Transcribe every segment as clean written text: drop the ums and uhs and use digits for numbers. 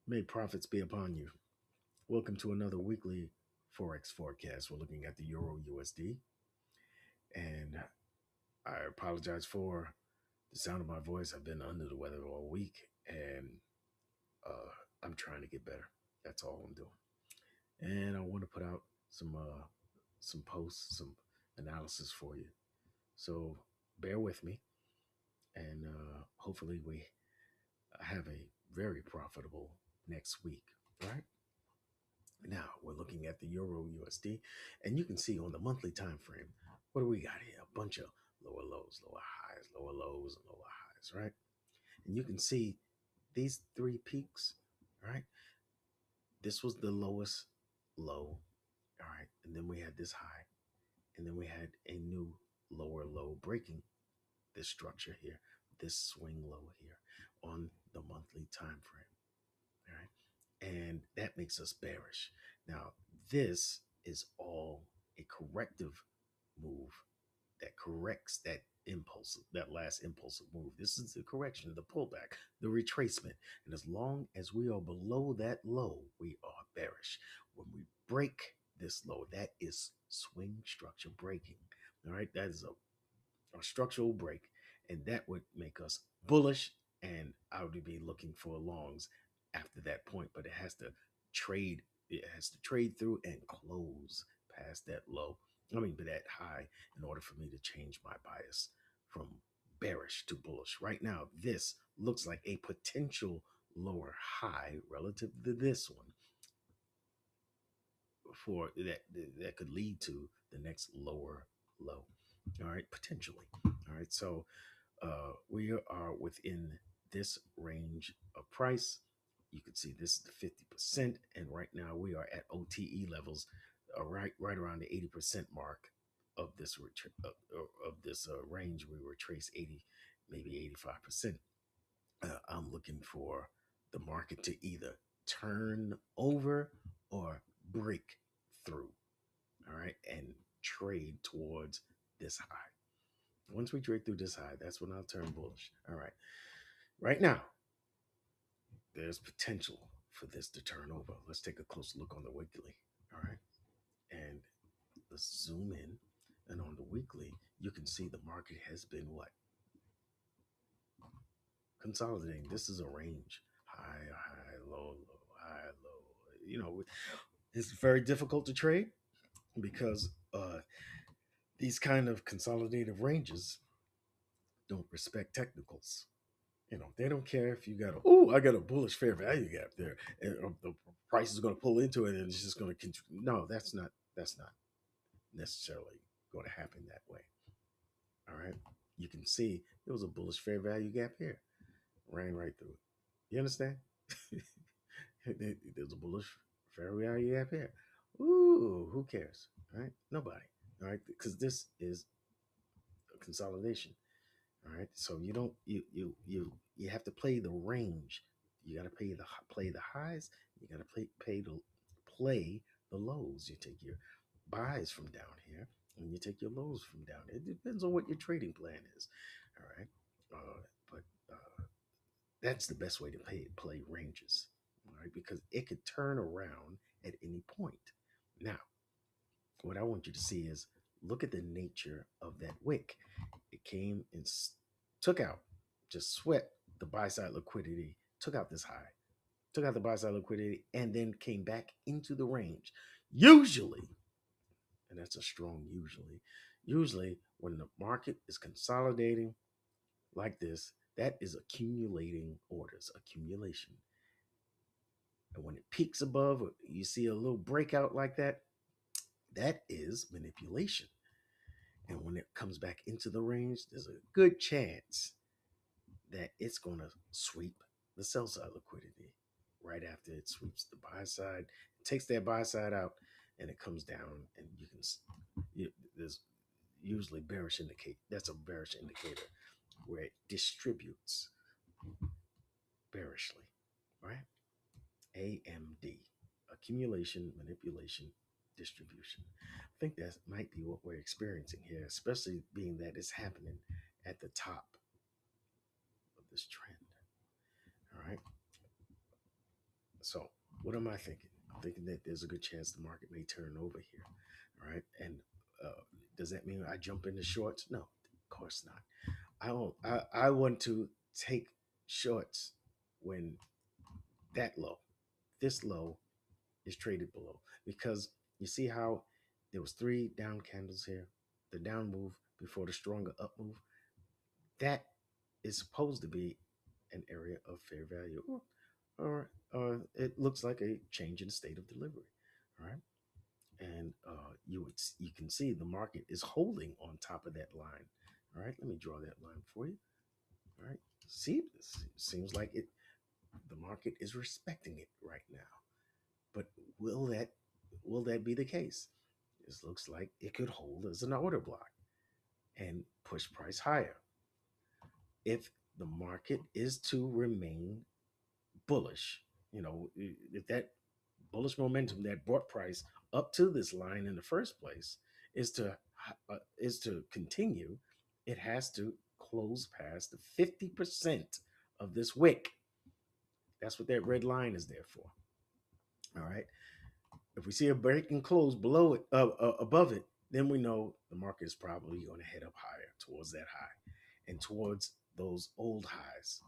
May profits be upon you. Welcome to another weekly Forex forecast. We're looking at the Euro USD, and I apologize for the sound of my voice. I've been under the weather all week, and I'm trying to get better. That's all I'm doing. And I want to put out some posts, some analysis for you. So bear with me, and hopefully we have a very profitable next week. Right. Now we're looking at the Euro USD, and you can see on the monthly time frame, what do we got here? A bunch of lower lows, lower highs, lower lows, and lower highs, right? And you can see these three peaks, right? This was the lowest low, all right, and then we had this high, and then we had a new lower low breaking this structure here, this swing low here on the monthly time frame. All right. And that makes us bearish. Now, this is all a corrective move that corrects that impulse, that last impulsive move. This is the correction, the pullback, the retracement. And as long as we are below that low, we are bearish. When we break this low, that is swing structure breaking. All right. That is a structural break. And that would make us bullish. And I would be looking for longs after that point, but trade, it has to trade through and close past that low. That high in order for me to change my bias from bearish to bullish. Right now, this looks like a potential lower high relative to this one for that could lead to the next lower low. All right, potentially. All right, so we are within this range of price. You can see this is the 50%, and right now we are at OTE levels, right around the 80% mark of this range. We retrace 80, maybe 85%. I'm looking for the market to either turn over or break through. All right, and trade towards this high. Once we trade through this high, that's when I'll turn bullish. All right. Right now, there's potential for this to turn over. Let's take a close look on the weekly. All right. And let's zoom in. And on the weekly, you can see the market has been what? Consolidating. This is a range. High, high, low, low, high, low. It's very difficult to trade because these kind of consolidative ranges don't respect technicals. They don't care if you got I got a bullish fair value gap there, and the price is going to pull into it, and it's just going to continue. No, that's not necessarily going to happen that way. All right, you can see there was a bullish fair value gap here, ran right through it. You understand? There's a bullish fair value gap here. Ooh, who cares? All right, nobody. All right, because this is a consolidation. All right. So you don't you have to play the range. You got to play the highs. You got to play the lows. You take your buys from down here, and you take your lows from down here. It depends on what your trading plan is. All right. But that's the best way to play ranges. All right, because it could turn around at any point. Now, what I want you to see is look at the nature of that wick. It came and took out, just swept the buy side liquidity, took out this high, took out the buy side liquidity, and then came back into the range. Usually, and that's a strong usually when the market is consolidating like this, that is accumulating orders, accumulation. And when it peaks above, you see a little breakout like that, that is manipulation. And when it comes back into the range, there's a good chance that it's going to sweep the sell side liquidity right after it sweeps the buy side. It takes that buy side out, and it comes down, and there's usually bearish indicate. That's a bearish indicator where it distributes bearishly, right? AMD, accumulation, manipulation, distribution. I think that might be what we're experiencing here, especially being that it's happening at the top of this trend. All right. So what am I thinking? I'm thinking that there's a good chance the market may turn over here. All right. And uh, does that mean I jump into shorts? No, of course not. I don't. I want to take shorts when that low, this low is traded below, because you see how there was three down candles here, the down move before the stronger up move. That is supposed to be an area of fair value, or it looks like a change in state of delivery. All right. And you can see the market is holding on top of that line. All right, let me draw that line for you. All right, see, it seems like the market is respecting it right now. But will that will that be the case? This looks like it could hold as an order block and push price higher. If the market is to remain bullish, if that bullish momentum that brought price up to this line in the first place is to continue, it has to close past the 50% of this wick. That's what that red line is there for. All right. If we see a break and close below it, above it, then we know the market is probably going to head up higher towards that high and towards those old highs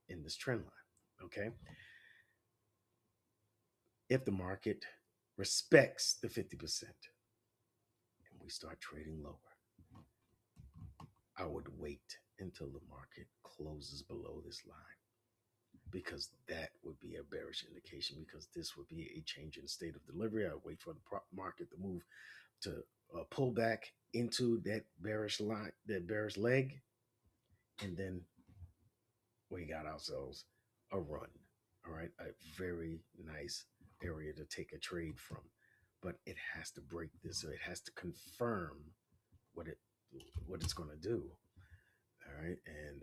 in this trend line. Okay. If the market respects the 50% and we start trading lower, I would wait until the market closes below this line, because that would be a bearish indication, because this would be a change in state of delivery. I wait for the market to move to pull back into that bearish line, that bearish leg, and then we got ourselves a run. All right, a very nice area to take a trade from, but it has to break this, or it has to confirm what it what it's going to do. All right, and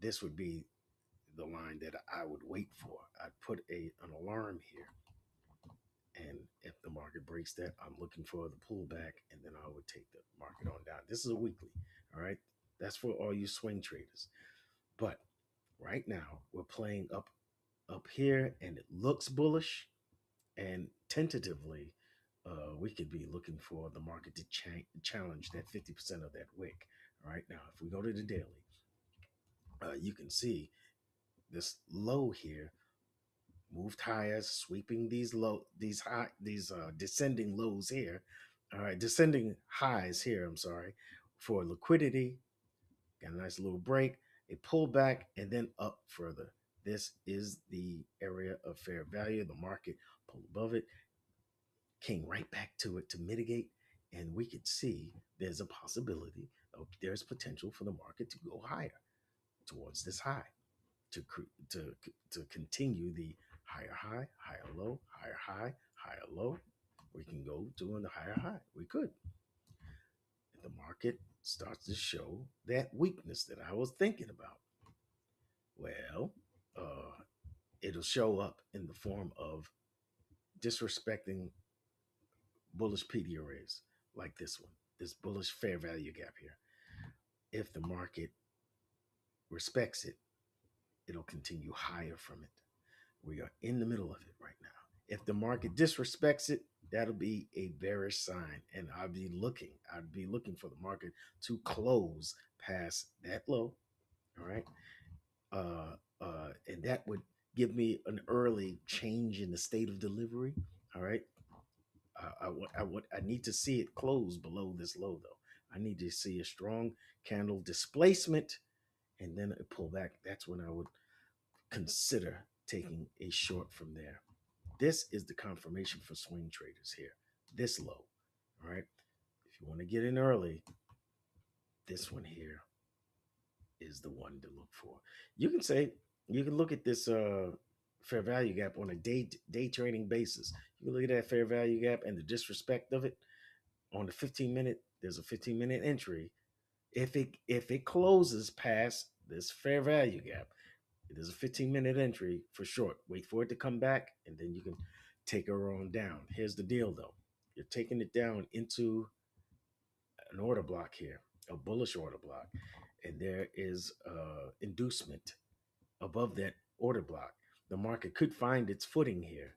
this would be the line that I would wait for. I'd put an alarm here, and if the market breaks that, I'm looking for the pullback, and then I would take the market on down. This is a weekly, all right? That's for all you swing traders. But right now, we're playing up here, and it looks bullish, and tentatively, we could be looking for the market to challenge that 50% of that wick. All right, now if we go to the daily, you can see this low here moved higher, sweeping these descending lows here. All right, descending highs here. I'm sorry, for liquidity. Got a nice little break, a pullback, and then up further. This is the area of fair value. The market pulled above it, came right back to it to mitigate, and we could see there's a possibility of there's potential for the market to go higher towards this high, to to to continue the higher high, higher low, higher high, higher low. We can go to the higher high. We could. If the market starts to show that weakness that I was thinking about, well, it'll show up in the form of disrespecting bullish PD arrays like this one, this bullish fair value gap here. If the market respects it, it'll continue higher from it. We are in the middle of it right now. If the market disrespects it, that'll be a bearish sign, and I'd be looking for the market to close past that low. All right, and that would give me an early change in the state of delivery. All right, I need to see it close below this low though. I need to see a strong candle displacement and then a pullback. That's when I would consider taking a short from there. This is the confirmation for swing traders here. This low. All right. If you want to get in early, this one here is the one to look for. You can look at this fair value gap on a day trading basis. You can look at that fair value gap and the disrespect of it on the 15-minute. There's a 15-minute entry. If it closes past this fair value gap, there's a 15-minute entry for short. Wait for it to come back, and then you can take her on down. Here's the deal, though. You're taking it down into an order block here, a bullish order block, and there is inducement above that order block. the market could find its footing here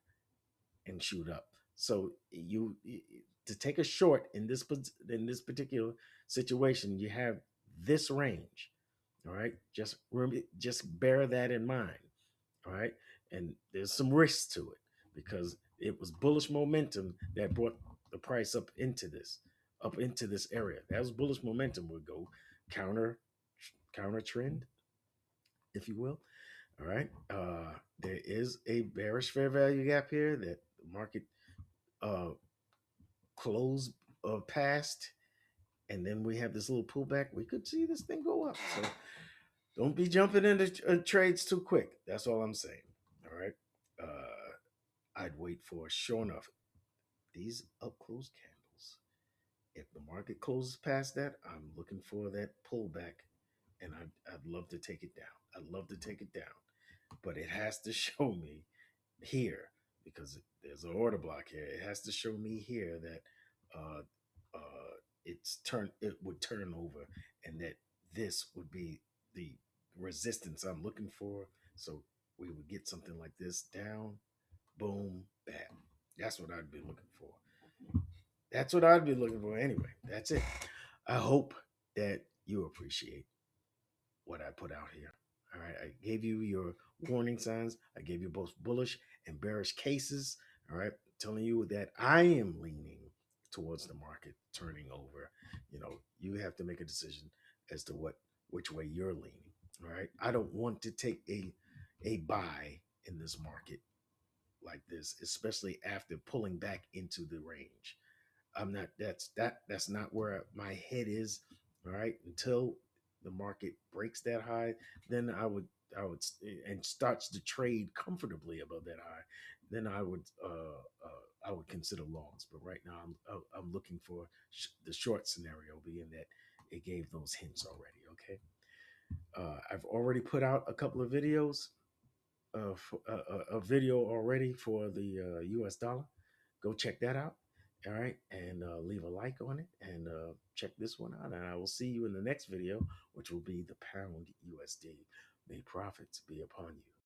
and shoot up. So to take a short in this particular situation, you have this range. All right, just bear that in mind. All right, and there's some risks to it because it was bullish momentum that brought the price up into this area. That was bullish momentum would go counter counter trend, if you will. All right, there is a bearish fair value gap here that the market uh, close past, and then we have this little pullback. We could see this thing go up. So don't be jumping into trades too quick. That's all I'm saying. All right. I'd wait for sure enough these up close candles. If the market closes past that, I'm looking for that pullback, and I'd love to take it down. I'd love to take it down, but it has to show me here because there's an order block here. It has to show me here that uh, it would turn over, and that this would be the resistance I'm looking for. So we would get something like this down, boom, bam. That's what I'd be looking for. That's what I'd be looking for anyway. That's it. I hope that you appreciate what I put out here. All right. I gave you your warning signs. I gave you both bullish and bearish cases. All right. Telling you that I am leaning towards the market turning over. You have to make a decision as to which way you're leaning. All right. I don't want to take a buy in this market like this, especially after pulling back into the range. I'm not that's not where my head is. All right. Until the market breaks that high, then I would and starts to trade comfortably above that high, then I would consider longs. But right now I'm looking for the short scenario, being that it gave those hints already. Okay. I've already put out a couple of videos, a video already for the US dollar. Go check that out. All right. And leave a like on it, and check this one out. And I will see you in the next video, which will be the pound USD. May profits be upon you.